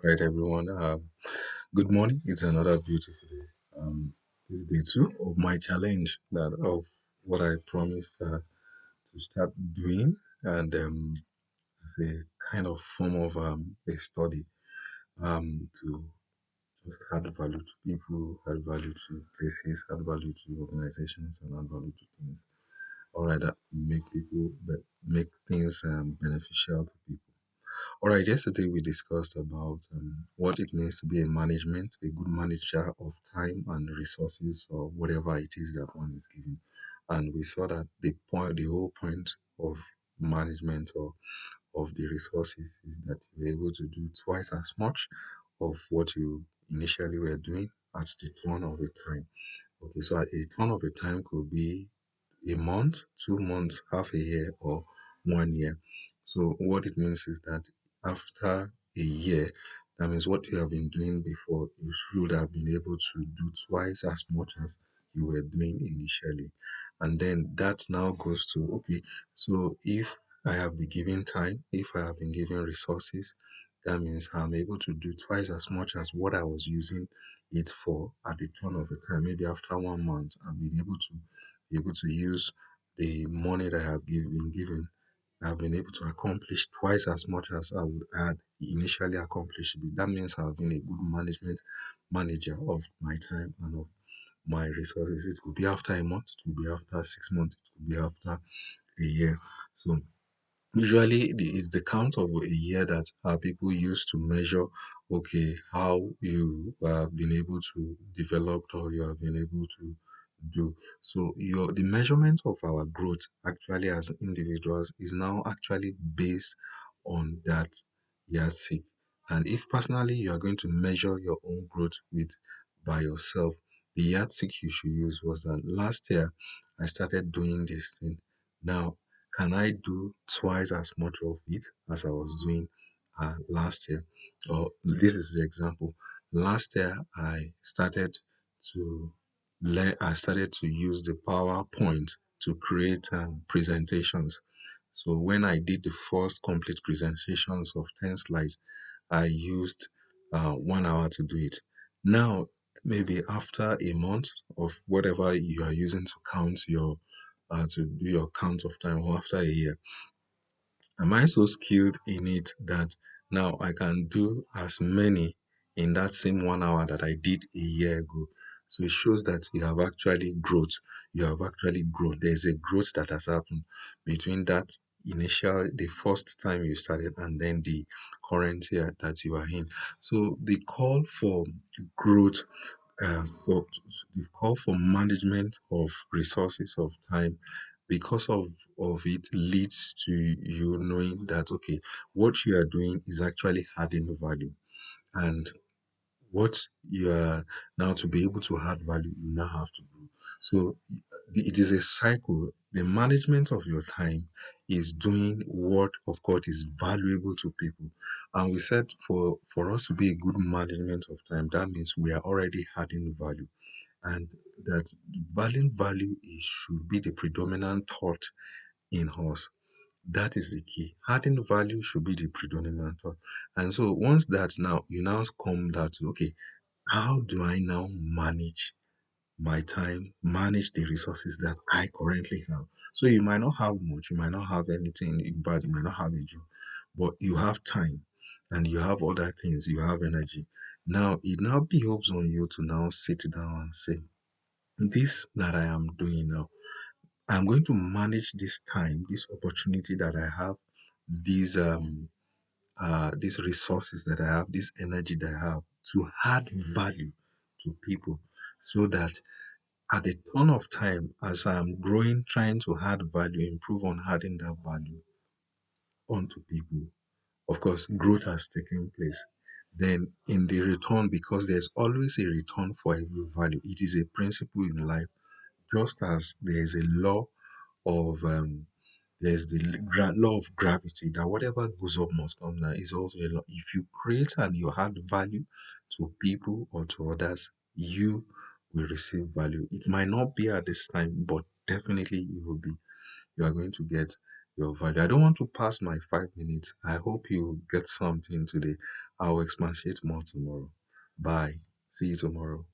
Right, everyone. Good morning. It's another beautiful day. This day two of my challenge that of what I promised to start doing, and as a kind of form of a study to just add value to people, add value to places, add value to organizations, and add value to things. All right, that make people make things beneficial to people. All right, yesterday we discussed about what it means to be a good manager of time and resources, or whatever it is that one is given. And we saw that the whole point of management or of the resources is that you're able to do twice as much of what you initially were doing at the turn of a time. Okay, so at a turn of a time could be a month, 2 months, half a year, or 1 year. So what it means is that after a year, that means what you have been doing before, you should have been able to do twice as much as you were doing initially. And then that now goes to, okay, so if I have been given time, if I have been given resources, that means I'm able to do twice as much as what I was using it for at the turn of a time. Maybe after 1 month, I've been able to use the money that I have been given. I've been able to accomplish twice as much as I would had initially accomplished. That means I've been a good management manager of my time and of my resources. It could be after a month, it could be after 6 months, it could be after a year. So usually, it's the count of a year that people use to measure, okay, how you have been able to develop or you have been able to do. So the measurement of our growth actually as individuals is now actually based on that yardstick. And if personally you are going to measure your own growth with by yourself, the yardstick you should use was that last year I started doing this thing. Now can I do twice as much of it as I was doing last year? Or this is the example. Last year, to I started to use the PowerPoint to create presentations. So when I did the first complete presentations of 10 slides, I used 1 hour to do it. Now, maybe after a month of whatever you are using to count your to do your count of time, or after a year, am I so skilled in it that now I can do as many in that same 1 hour that I did a year ago? So it shows that you have actually growth. You have actually grown. There's a growth that has happened between the first time you started, and then the current year that you are in. So the call for growth, for the call for management of resources of time, because of it leads to you knowing that, okay, what you are doing is actually adding value, and what you are now, to be able to add value, you now have to grow. So it is a cycle. The management of your time is doing what of course is valuable to people. And we said for us to be a good management of time, that means we are already adding value, and that valuing value should be the predominant thought in us. That is the key. Adding value should be the predominant thought. And so once that, now you now come down to, okay, how do I now manage my time, manage the resources that I currently have? So you might not have much, you might not have anything, in fact, you might not have a job, but you have time and you have other things, you have energy. Now it now behoves on you to now sit down and say, this that I am doing now, I'm going to manage this time, this opportunity that I have, these resources that I have, this energy that I have, to add value to people, so that at the turn of time, as I'm growing, trying to add value, improve on adding that value onto people, of course, growth has taken place. Then in the return, because there's always a return for every value, it is a principle in life, just as there is a law of there's the law of gravity, that whatever goes up must come down, is also a law. If you create and you add value to people or to others, you will receive value. It might not be at this time, but definitely you are going to get your value. I don't want to pass my 5 minutes. I hope you get something today. I'll expatiate more tomorrow. Bye. See you tomorrow.